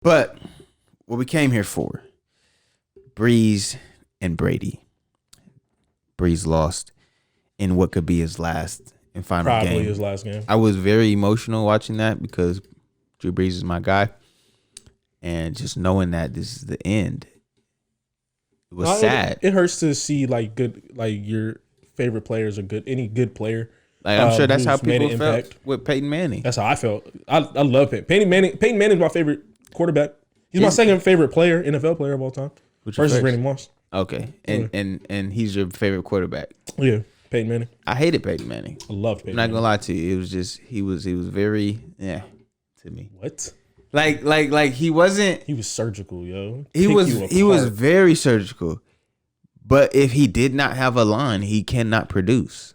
But what we came here for, Brees and Brady. Brees lost in what could be his last and final game. Probably his last game. I was very emotional watching that because Drew Brees is my guy. And just knowing that this is the end, it was sad. It hurts to see like your favorite players are good. Any good player. Like, I'm sure that's how people felt with Peyton Manning. That's how I felt. I love Peyton. Peyton Manning is my favorite quarterback. He's my second favorite player, NFL player of all time. Versus Randy Moss. Okay. And he's your favorite quarterback. Yeah. Peyton Manning. I hated Peyton Manning. I love Peyton. I'm not gonna lie to you. It was just he was very to me. What? Like he wasn't. He was surgical, yo. He was very surgical. But if he did not have a line, he cannot produce.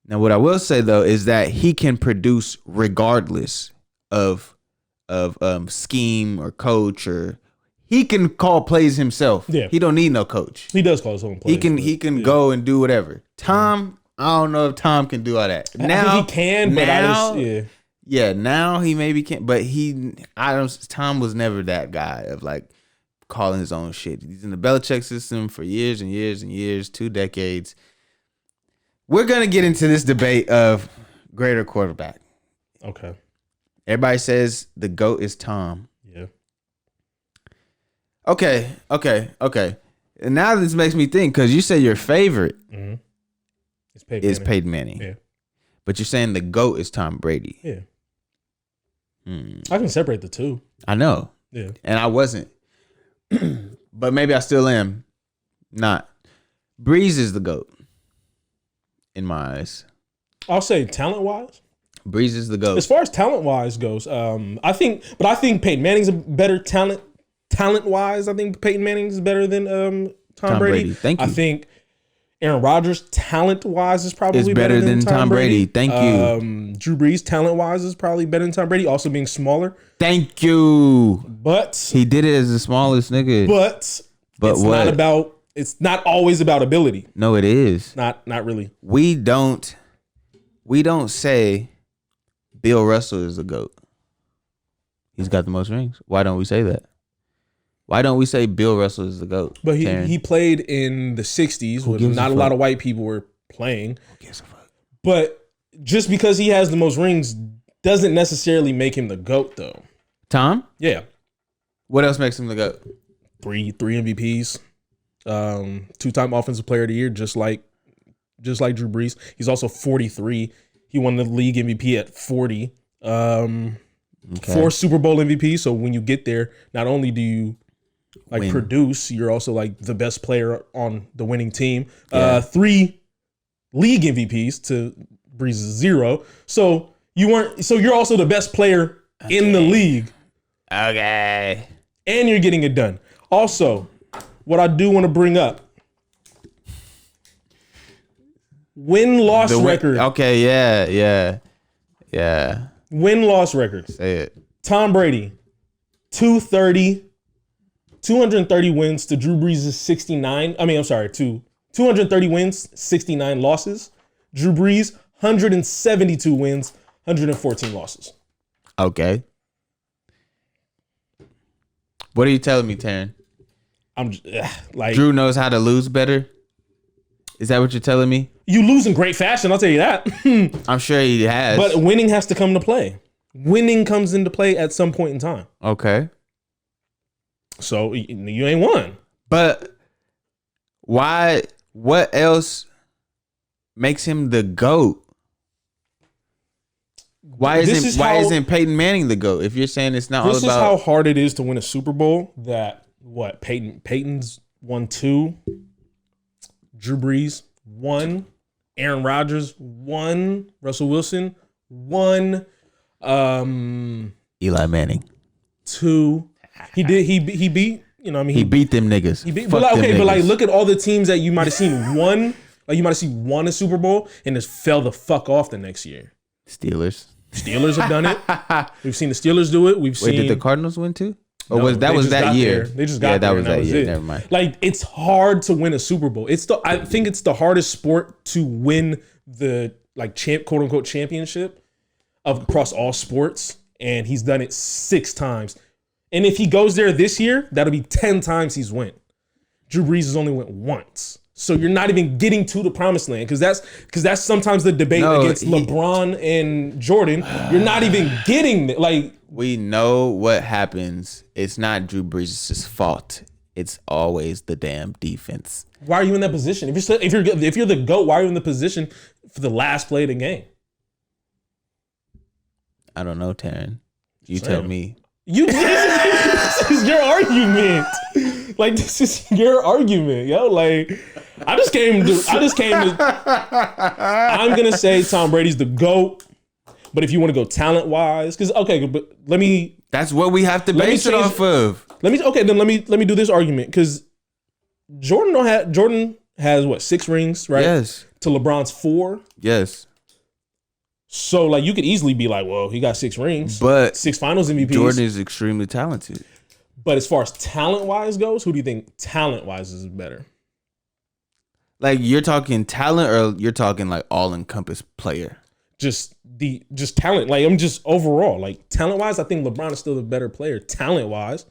Now, what I will say though is that he can produce regardless of scheme or coach, or he can call plays himself. Yeah, he don't need no coach. He does call his own plays. He can go and do whatever. Tom, I don't know if Tom can do all that. Now he can, but now he maybe can't. But Tom was never that guy of like calling his own shit. He's in the Belichick system for years and years and years, 2 decades. We're gonna get into this debate of greater quarterback. Okay. Everybody says the GOAT is Tom. Yeah. Okay. And now this makes me think, because you say your favorite is Peyton Manning. Yeah. But you're saying the GOAT is Tom Brady. Yeah. I can separate the two. I know. Yeah. And I wasn't. But maybe I still am not. Brees is the GOAT in my eyes. I'll say talent-wise. Brees is the GOAT. As far as talent-wise goes, I think Peyton Manning's a better talent-wise. I think Peyton Manning is better than Tom Brady. Thank you. I think Aaron Rodgers, talent-wise, is probably better than Tom Brady. Thank you. Drew Brees, talent-wise, is probably better than Tom Brady, also being smaller. Thank you. But he did it as the smallest nigga. But it's not always about ability. No, it is. Not really. We don't say Bill Russell is the GOAT. He's got the most rings. Why don't we say that? Why don't we say Bill Russell is the GOAT? But he played in the 60s when not a lot of white people were playing. Who gives a fuck? But just because he has the most rings doesn't necessarily make him the GOAT, though. Tom? Yeah. What else makes him the GOAT? Three MVPs. 2-time Offensive Player of the Year, just like Drew Brees. He's also 43. He won the league MVP at 40. 4 Super Bowl MVPs. So when you get there, not only do you produce, you're also like the best player on the winning team. 3 league MVPs to Brees' 0. So you're also the best player in the league. Okay. And you're getting it done. Also, what I do want to bring up, win-loss record. Okay, yeah. Win-loss record. Say it. Tom Brady, 230 wins to Drew Brees' 69. 230 wins, 69 losses. Drew Brees, 172 wins, 114 losses. Okay. What are you telling me, Terrin? I'm just, like, Drew knows how to lose better? Is that what you're telling me? You lose in great fashion, I'll tell you that. I'm sure he has. But winning has to come into play. Winning comes into play at some point in time. Okay. So you ain't won. But why? What else makes him the GOAT? Why isn't Peyton Manning the GOAT? If you're saying it's not all about... This is how hard it is to win a Super Bowl. Peyton's won 2. Drew Brees, 1. Aaron Rodgers, 1. Russell Wilson, 1. Eli Manning, 2. He beat, he beat them niggas. But look at all the teams that you might have seen won. Like, you might have seen won a Super Bowl and just fell the fuck off the next year. Steelers have done it. We've seen the Steelers do it. Did the Cardinals win too? Or was that year? They just got there. That was that year. Never mind. Like, it's hard to win a Super Bowl. I think it's the hardest sport to win the quote unquote championship across all sports, and he's done it 6 times. And if he goes there this year, that'll be 10 times he's went. Drew Brees has only went once. So you're not even getting to the promised land because that's sometimes the debate against LeBron and Jordan. You're not even getting like we know what happens. It's not Drew Brees' fault. It's always the damn defense. Why are you in that position? If you're the GOAT, why are you in the position for the last play of the game? I don't know, Terrin. You tell me. This is your argument. Like, this is your argument, yo. Like, I'm gonna say Tom Brady's the GOAT. But if you want to go talent wise, because that's what we have to base it off of. Let me do this argument because Jordan has what, 6 rings, right? Yes. To LeBron's 4. Yes. So like you could easily be like, well, he got 6 rings, but 6 Finals MVPs. Jordan is extremely talented. But as far as talent wise goes, who do you think talent wise is better? Like you're talking talent, or you're talking like all encompassed player? Just talent. Like I'm just overall like talent wise, I think LeBron is still the better player. Talent wise,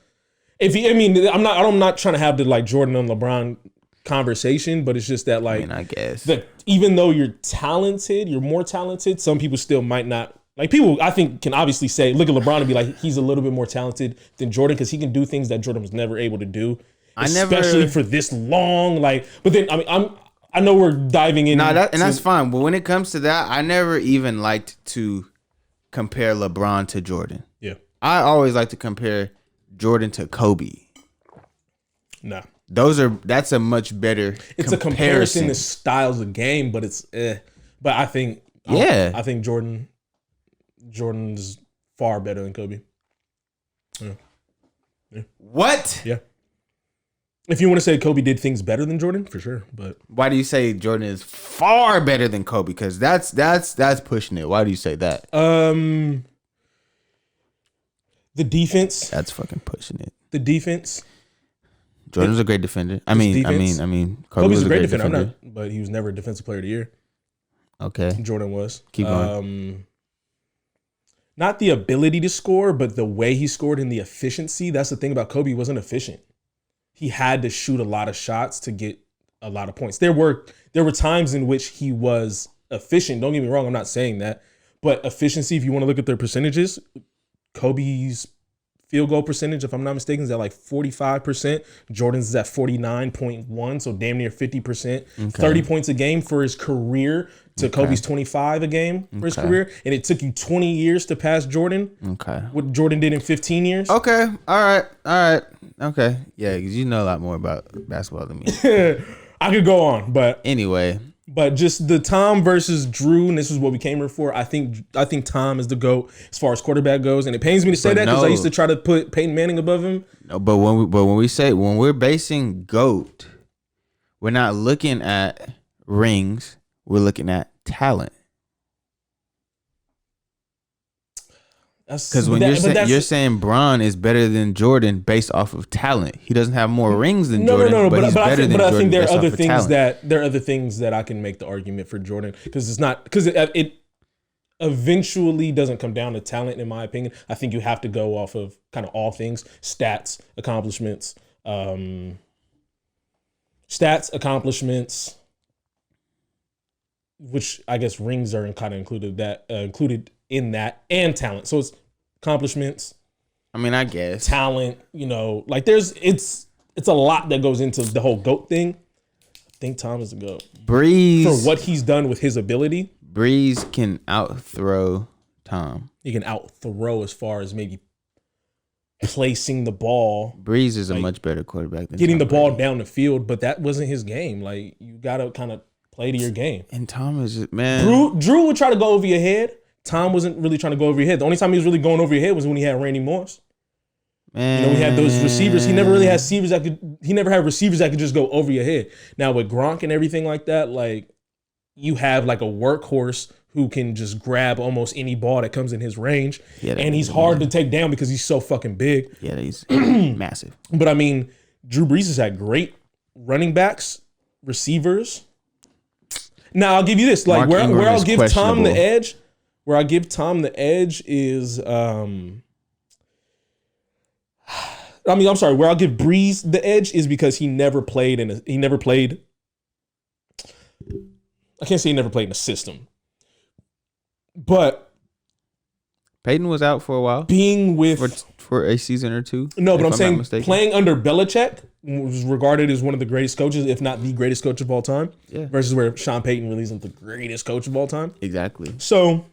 I'm not trying to have the like Jordan and LeBron conversation, but it's just that like I guess that even though you're talented, you're more talented. Some people still might not. Like people, I think, can obviously say, look at LeBron and be like, he's a little bit more talented than Jordan because he can do things that Jordan was never able to do, especially for this long. Like, but then I know we're diving in. That's fine. But when it comes to that, I never even liked to compare LeBron to Jordan. Yeah, I always like to compare Jordan to Kobe. Nah, that's a much better. It's a comparison to styles of game, but it's. But I think I think Jordan's far better than Kobe. Yeah. What? Yeah. If you want to say Kobe did things better than Jordan, for sure. But why do you say Jordan is far better than Kobe? Because that's pushing it. Why do you say that? The defense. That's fucking pushing it. The defense. Jordan's a great defender. Kobe Kobe's a great defender. But he was never a defensive player of the year. Okay. Jordan was. Keep going. Not the ability to score, but the way he scored and the efficiency. That's the thing about Kobe. He wasn't efficient. He had to shoot a lot of shots to get a lot of points. There were times in which he was efficient. Don't get me wrong. I'm not saying that. But efficiency, if you want to look at their percentages, Kobe's field goal percentage, if I'm not mistaken, is at like 45%. Jordan's is at 49.1, so damn near 50%. Okay. 30 points a game for his career to Kobe's 25 a game for his career. And it took you 20 years to pass Jordan. Okay. What Jordan did in 15 years. Okay. All right. Okay. Yeah, because you know a lot more about basketball than me. I could go on, but anyway. But just the Tom versus Drew, and this is what we came here for. I think Tom is the GOAT as far as quarterback goes, and it pains me to say that because I used to try to put Peyton Manning above him. No, but when we're basing GOAT, we're not looking at rings. We're looking at talent. Because when you're saying Bron is better than Jordan based off of talent, he doesn't have more rings than Jordan, but he's better than Jordan. But I think there are other things that I can make the argument for Jordan because it eventually doesn't come down to talent, in my opinion. I think you have to go off of kind of all things: stats, accomplishments, which I guess rings are kind of included in that, and talent. So it's accomplishments. I guess talent. Like it's a lot that goes into the whole GOAT thing. I think Tom is a GOAT. Brees, for what he's done with his ability. Brees can outthrow Tom. He can outthrow as far as maybe placing the ball. Brees is a much better quarterback than getting Tom the ball Brady. down the field, but that wasn't his game. Like you gotta kind of play to your game. And Tom is just, man. Drew would try to go over your head. Tom wasn't really trying to go over your head. The only time he was really going over your head was when he had Randy Moss. Man. We had those receivers. He never really had receivers that could just go over your head. Now with Gronk and everything like that, like you have like a workhorse who can just grab almost any ball that comes in his range. Yeah, and he's hard to take down because he's so fucking big. Yeah, he's massive. But Drew Brees has had great running backs, receivers. Now I'll give you this. Like where I'll give Tom the edge. Where I give Tom the edge is I'm sorry. Where I'll give Brees the edge is because he never played I can't say he never played in a system, but Peyton was out for a while. being with For a season or two. no, but I'm saying playing under Belichick was regarded as one of the greatest coaches, if not the greatest coach of all time. Yeah. Versus where Sean Payton really isn't the greatest coach of all time. Exactly. So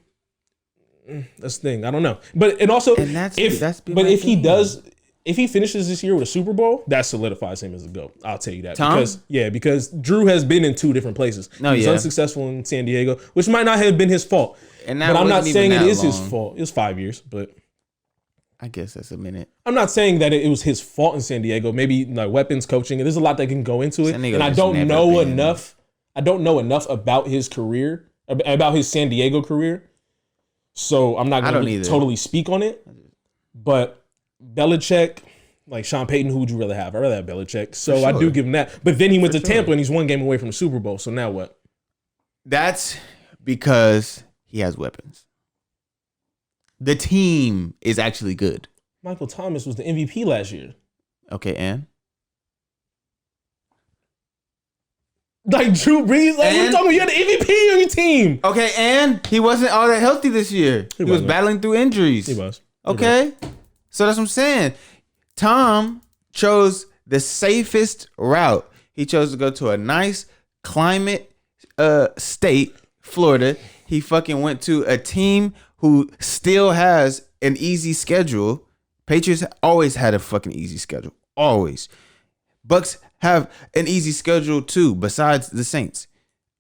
that's the thing. I don't know, but if he finishes this year with a Super Bowl, that solidifies him as a GOAT. I'll tell you that. Tom? Because Drew has been in 2 different places. No, He's unsuccessful in San Diego, which might not have been his fault. And but I'm not saying it is his fault. It was 5 years, but I guess that's a minute. I'm not saying that it was his fault in San Diego. Maybe like weapons coaching, and there's a lot that can go into it. And I don't know enough. I don't know enough about his career, about his San Diego career. So I'm not going to totally speak on it. But Belichick, like Sean Payton, who would you rather have? I'd rather have Belichick. So I do give him that. But then he went to Tampa and he's 1 game away from the Super Bowl. So now what? That's because he has weapons. The team is actually good. Michael Thomas was the MVP last year. Okay, and? Like Drew Brees, like what are you talking about? You had the MVP on your team. Okay, and he wasn't all that healthy this year. He was battling through injuries. He was. Okay? So that's what I'm saying. Tom chose the safest route. He chose to go to a nice climate state, Florida. He fucking went to a team who still has an easy schedule. Patriots always had a fucking easy schedule. Always. Bucks have an easy schedule too, besides the Saints.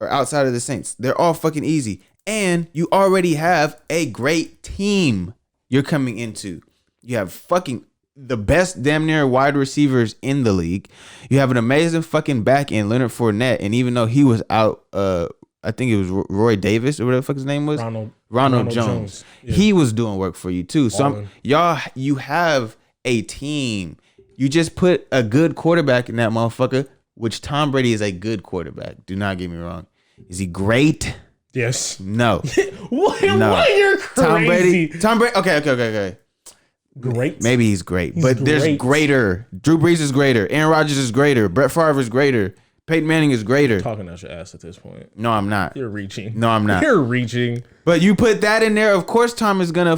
Or outside of the Saints. They're all fucking easy. And you already have a great team you're coming into. You have fucking the best damn near wide receivers in the league. You have an amazing fucking back end, Leonard Fournette. And even though he was out, I think it was Roy Davis or whatever the fuck his name was. Ronald Jones. Yeah. He was doing work for you too. So you have a team. You just put a good quarterback in that motherfucker, which Tom Brady is a good quarterback. Do not get me wrong. Is he great? Yes. No. What? You're crazy. Tom Brady. Okay. Great. Maybe he's great, but there's greater. Drew Brees is greater. Aaron Rodgers is greater. Brett Favre is greater. Peyton Manning is greater. Talking out your ass at this point. No, I'm not. You're reaching. No, I'm not. You're reaching. But you put that in there, of course Tom is gonna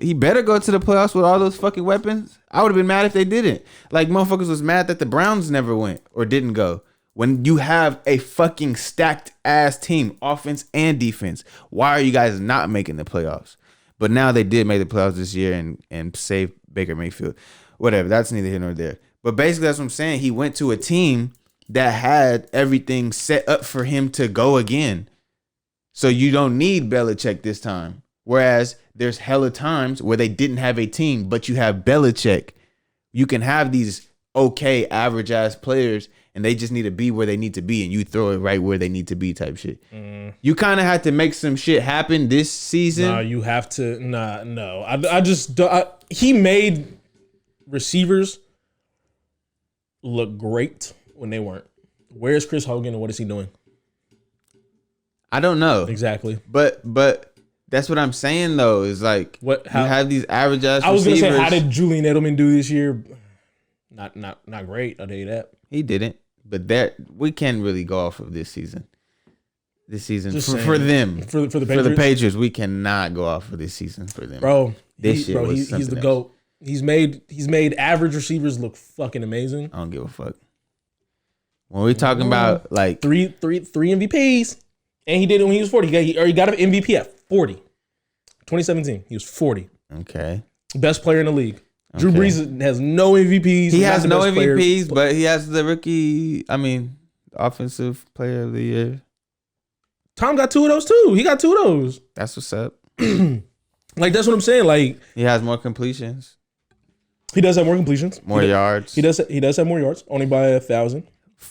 he better go to the playoffs with all those fucking weapons. I would have been mad if they didn't. Like motherfuckers was mad that the Browns never went or didn't go. When you have a fucking stacked ass team, offense and defense, why are you guys not making the playoffs? But now they did make the playoffs this year and save Baker Mayfield. Whatever, that's neither here nor there. But basically that's what I'm saying. He went to a team that had everything set up for him to go again. So you don't need Belichick this time. Whereas there's hella times where they didn't have a team, but you have Belichick. You can have these okay, average ass players and they just need to be where they need to be and you throw it right where they need to be type shit. You kind of had to make some shit happen this season. No, you have to. No. He made receivers look great when they weren't. Where's Chris Hogan and what is he doing? I don't know. Exactly. But that's what I'm saying though, is like you have these average ass receivers. I was gonna say, how did Julian Edelman do this year? Not great, I'll tell you that. He didn't. But we can't really go off of this season. This season for them. For the Patriots? For the Patriots, we cannot go off of this season for them. Bro, he's the GOAT. He's made average receivers look fucking amazing. I don't give a fuck. When we talking about like three MVPs, and he did it when he was 40. He got an MVP at 40. 2017, he was 40. Okay. Best player in the league. Drew Brees has no MVPs. He has no MVPs, but he has the offensive player of the year. Tom got 2 of those too. He got 2 of those. That's what's up. Like that's what I'm saying. Like he has more completions. He does have more completions. More yards. He does have more yards, only by 1,000.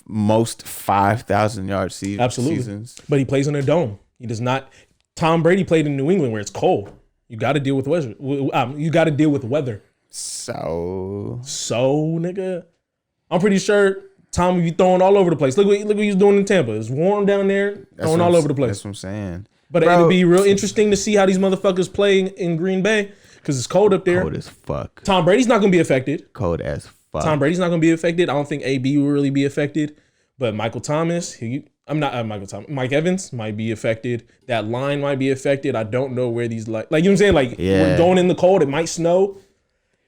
Most 5,000 yard seasons. But he plays in a dome. He does not. Tom Brady played in New England where it's cold. You got to deal with weather. You got to deal with weather. So nigga, I'm pretty sure Tom would be throwing all over the place. Look what he's doing in Tampa. It's warm down there, throwing all over the place. That's what I'm saying. But it'll be real interesting to see how these motherfuckers play in Green Bay because it's cold up there. Cold as fuck. Tom Brady's not gonna be affected. Cold as Fuck. Tom Brady's not going to be affected. I don't think AB will really be affected. But Michael Thomas, Mike Evans might be affected. That line might be affected. I don't know where these like you know what I'm saying? Like we're going in the cold. It might snow.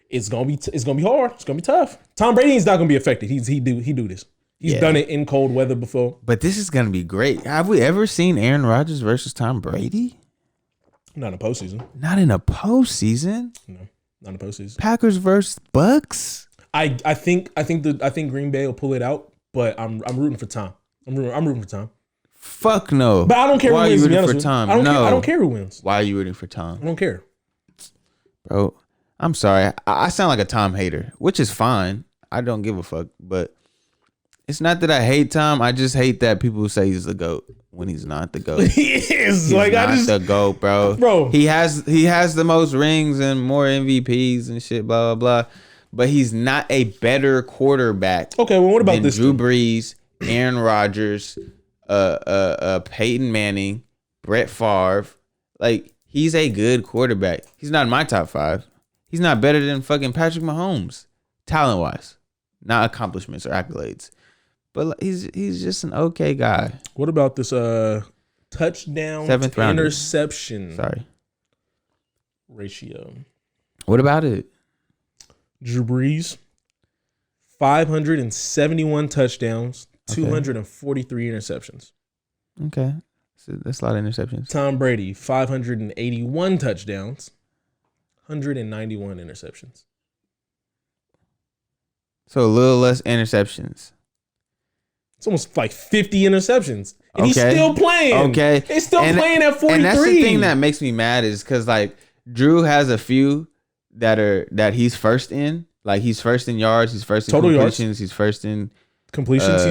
It's gonna be hard. It's gonna be tough. Tom Brady's not gonna be affected. He do this. He's done it in cold weather before. But this is gonna be great. Have we ever seen Aaron Rodgers versus Tom Brady? Not in a postseason. Not in a postseason. No, not in a postseason. Packers versus Bucks. I think Green Bay will pull it out, but I'm rooting for Tom. I'm rooting for Tom. Fuck no. But I don't care Why who wins. Are you rooting for Tom? I don't care who wins. Why are you rooting for Tom? I don't care, bro. I'm sorry. I sound like a Tom hater, which is fine. I don't give a fuck. But it's not that I hate Tom. I just hate that people say he's the GOAT when he's not the GOAT. He is. He's not the GOAT, bro. Bro. He has the most rings and more MVPs and shit, blah, blah, blah. But he's not a better quarterback. Okay, well, what about this? Drew Brees, Aaron Rodgers, Peyton Manning, Brett Favre. Like, he's a good quarterback. He's not in my top 5. He's not better than fucking Patrick Mahomes, talent-wise. Not accomplishments or accolades. But he's just an okay guy. What about this touchdown to interception ratio? What about it? Drew Brees, 571 touchdowns, 243 interceptions. Okay. So that's a lot of interceptions. Tom Brady, 581 touchdowns, 191 interceptions. So a little less interceptions. It's almost like 50 interceptions. And he's still playing. Okay. He's still playing at 43. And that's the thing that makes me mad is because, like, Drew has a few that he's first in. Like, he's first in yards. He's first in total completions. Yards. He's first in completions.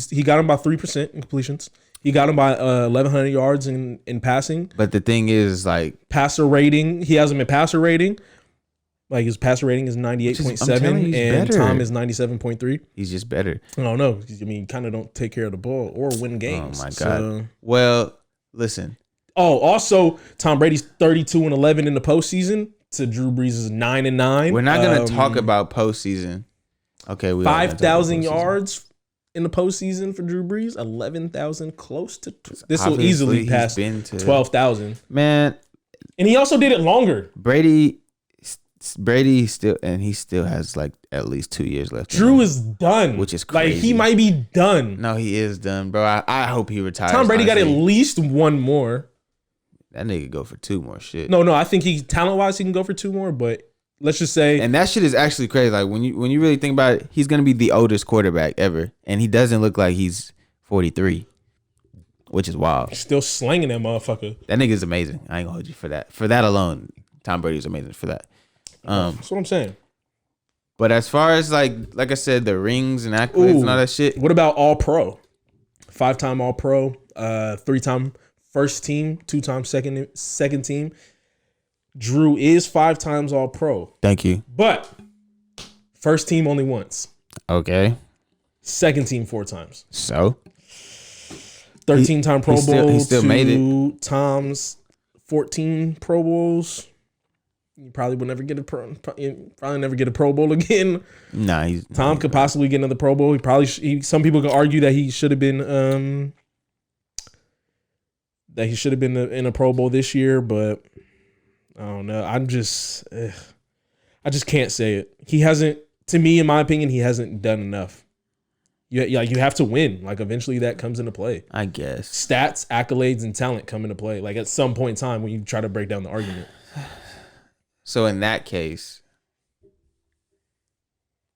He got him by 3% in completions. He got him by 1,100 yards in passing. But the thing is, like, passer rating. He has him in passer rating. Like, his passer rating is 98.7 and better. Tom is 97.3. He's just better. I don't know. I mean, kind of don't take care of the ball or win games. Oh, my God. So. Well, listen. Oh, also, Tom Brady's 32-11 in the postseason to Drew Brees' 9-9. We're not going to talk about postseason. Okay. 5,000 yards in the postseason for Drew Brees. 11,000 close to. This will easily pass 12,000. Man. And he also did it longer. Brady still has like at least 2 years left. Drew is done, which is crazy. Like, he might be done. No, he is done, bro. I hope he retires. Tom Brady got at least one more. That nigga go for 2 more shit. No, I think talent wise he can go for 2 more, but let's just say, and that shit is actually crazy. Like, when you really think about it, he's gonna be the oldest quarterback ever, and he doesn't look like he's 43, which is wild. Still slanging that motherfucker. That nigga's amazing. I ain't gonna hold you for that. For that alone, Tom Brady's amazing for that. That's what I'm saying. But as far as like I said, the rings and accolades and all that shit. What about All Pro? 5-time All Pro, 3-time first team, 2-time second team. Drew is 5 times All Pro. Thank you. But first team only once. Okay. Second team 4 times. So 13-time Pro Bowl. He still made it. Tom's 14 Pro Bowls. You probably will never get probably never get a Pro Bowl again. Nah, Tom could possibly get another Pro Bowl. Some people could argue that he should have been in a Pro Bowl this year, but I don't know. I just can't say it. He hasn't, to me, in my opinion, he hasn't done enough. You have to win. Like, eventually that comes into play. I guess stats, accolades, and talent come into play. Like, at some point in time when you try to break down the argument. So in that case,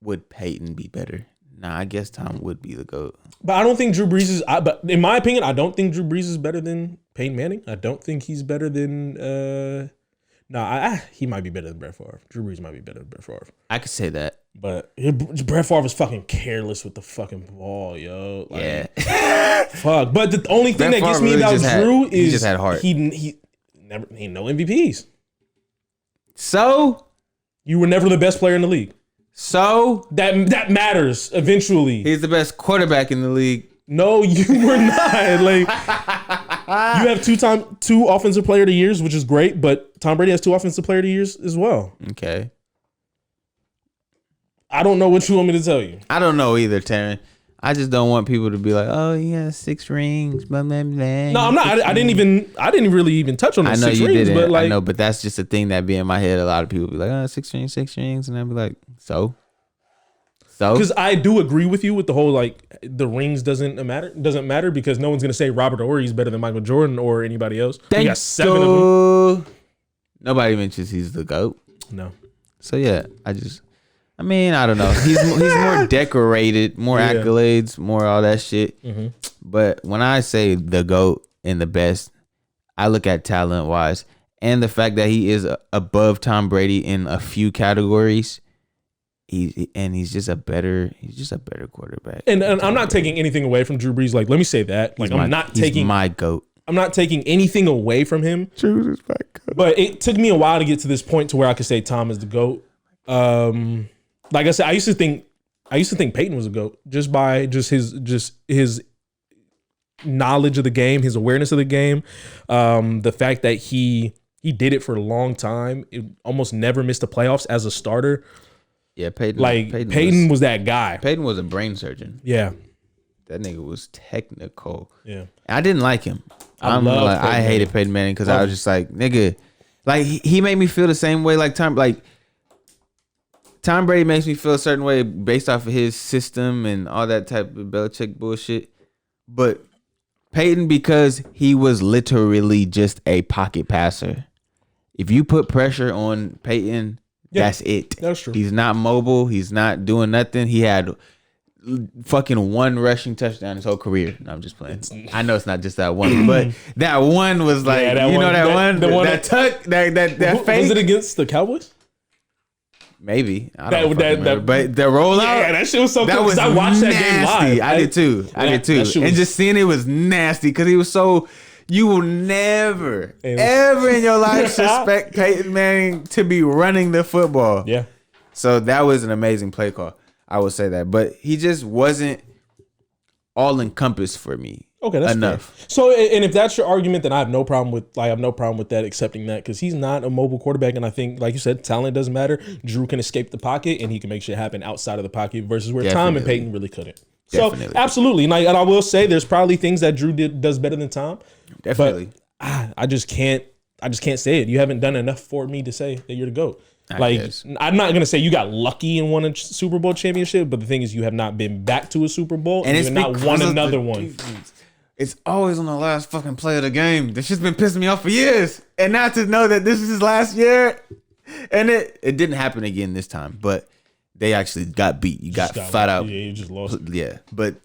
would Peyton be better? Nah, I guess Tom would be the GOAT. But I don't think Drew Brees is. But in my opinion, I don't think Drew Brees is better than Peyton Manning. I don't think he's better than. He might be better than Brett Favre. Drew Brees might be better than Brett Favre. I could say that. But Brett Favre is fucking careless with the fucking ball, yo. Like, yeah. Fuck. But the only thing Brett that gets Favre me really about Drew is he just had heart. He no MVPs. So you were never the best player in the league. So that matters eventually. He's the best quarterback in the league. No, you were not. Like, you have 2 offensive player of the years, which is great, but Tom Brady has 2 offensive player of the years as well. Okay. I don't know what you want me to tell you. I don't know either, Terrin. I just don't want people to be like, "Oh, he has 6 rings." Blah, blah, blah, No, I'm not. I didn't really even touch on the I know 6 you rings, didn't. but like, I know, but that's just a thing that be in my head. A lot of people be like, "Oh, 6 rings," and I'd be like, "So." Because I do agree with you with the whole like the rings doesn't matter because no one's gonna say Robert Horry is better than Michael Jordan or anybody else. He got 7 of them. Nobody mentions he's the GOAT. No. So yeah, I don't know. He's more decorated, more accolades, more all that shit. Mm-hmm. But when I say the GOAT and the best, I look at talent wise and the fact that he is above Tom Brady in a few categories. He's just a better quarterback. And I'm not taking anything away from Drew Brees. Like, let me say that. Like, he's my GOAT. I'm not taking anything away from him. Drew is my GOAT. But it took me a while to get to this point to where I could say Tom is the GOAT. Like I said, I used to think Peyton was a GOAT just by his knowledge of the game, his awareness of the game, the fact that he did it for a long time. It almost never missed the playoffs as a starter. Yeah, Peyton. Like Peyton was that guy. Peyton was a brain surgeon. Yeah, that nigga was technical. Yeah, I didn't like him. I hated Peyton Manning because I was just like, nigga, like he made me feel the same way. Like Tom Brady makes me feel a certain way based off of his system and all that type of Belichick bullshit. But Peyton, because he was literally just a pocket passer. If you put pressure on Peyton. Yeah, that's it. That's true. He's not mobile. He's not doing nothing. He had fucking 1 rushing touchdown his whole career. No, I'm just playing. I know it's not just that one, but that one was like, that tuck, that fake. Was it against the Cowboys? Maybe. I don't remember. But the rollout. Yeah, that shit was so cool because I watched that game live. I did too. And just seeing it was nasty because he was so. You will never, ever in your life suspect Peyton Manning to be running the football. Yeah. So that was an amazing play call. I would say that. But he just wasn't all encompassed for me. Okay, that's enough. Fair. So, and if that's your argument, then I have no problem with that, accepting that, because he's not a mobile quarterback, and I think, like you said, talent doesn't matter. Drew can escape the pocket, and he can make shit happen outside of the pocket, versus where Tom and Peyton really couldn't. Definitely. So, absolutely, and I will say, there's probably things that Drew does better than Tom. Definitely, but I just can't say it. You haven't done enough for me to say that you're the GOAT. I'm not gonna say you got lucky and won a Super Bowl championship, but the thing is, you have not been back to a Super Bowl, and you have not won another one. It's always on the last fucking play of the game. This shit's been pissing me off for years, and now to know that this is his last year, and it didn't happen again this time, but they actually got beat. You got flat out. Yeah, you just lost. Yeah, but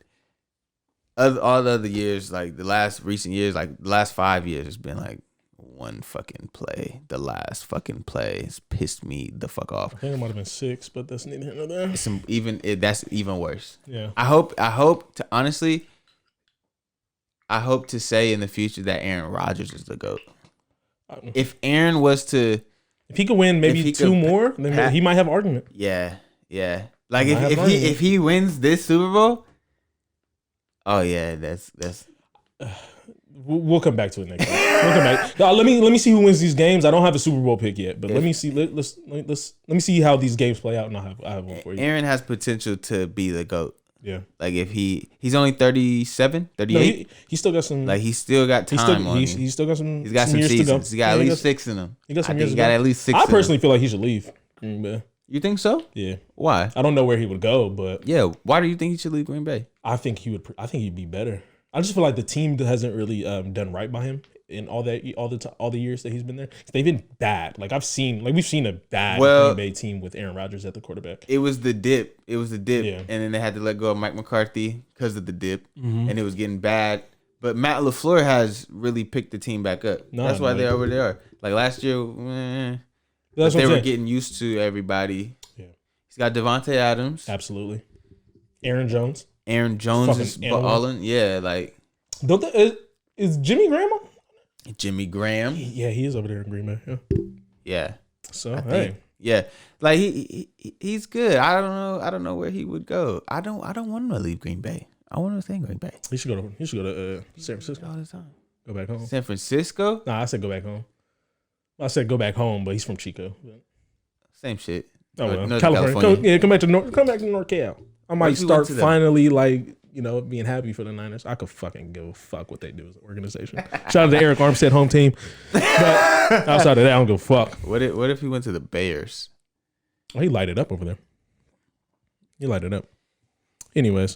all the other years, like the last recent years, like the last 5 years, it's been like one fucking play. The last fucking play has pissed me the fuck off. I think it might have been 6, but that's neither here nor there. That's even worse. Yeah. I hope to honestly, I hope to say in the future that Aaron Rodgers is the GOAT. If Aaron was to, if he could win maybe 2 more, then he might have argument. Yeah. Like if he wins this Super Bowl. Oh yeah, that's. We'll come back to it next week. We'll come back. Let me see who wins these games. I don't have a Super Bowl pick yet, but let me see. Let me see how these games play out, and I have one for you. Aaron has potential to be the GOAT. Yeah. Like if he's only 37, 38. No, he still got some. Like he's still got time on him. He's still got some. He's got some years seasons. to go. He's got at least 6 in him. He got some years. He got at least 6. I personally feel like he should leave Green Bay. You think so? Yeah. Why? I don't know where he would go, but yeah. Why do you think he should leave Green Bay? I think he would. I think he'd be better. I just feel like the team hasn't really done right by him in all the years that he's been there. They've been bad. Like we've seen a bad Green Bay team with Aaron Rodgers at the quarterback. It was the dip. Yeah. And then they had to let go of Mike McCarthy because of the dip, and it was getting bad. But Matt LaFleur has really picked the team back up. That's why they are where they are. Like last year, but they were getting used to everybody. Yeah. He's got Devontae Adams. Absolutely. Aaron Jones is balling. Yeah, like. Is Jimmy Graham on? Jimmy Graham. Yeah, he is over there in Green Bay. Yeah. So hey. Yeah. Like he's good. I don't know where he would go. I don't want him to leave Green Bay. I want him to stay in Green Bay. He should go to San Francisco all the time. Go back home. San Francisco? Nah, I said go back home. I said go back home, but he's from Chico. Same shit. Oh well, North California. Come back to NorCal. I might if he start went to the- finally being happy for the Niners. I could fucking give a fuck what they do as an organization. Shout out to Eric Armstead home team. But outside of that, I don't give a fuck. What if he went to the Bears? Oh, he lighted up over there. He lighted up. Anyways,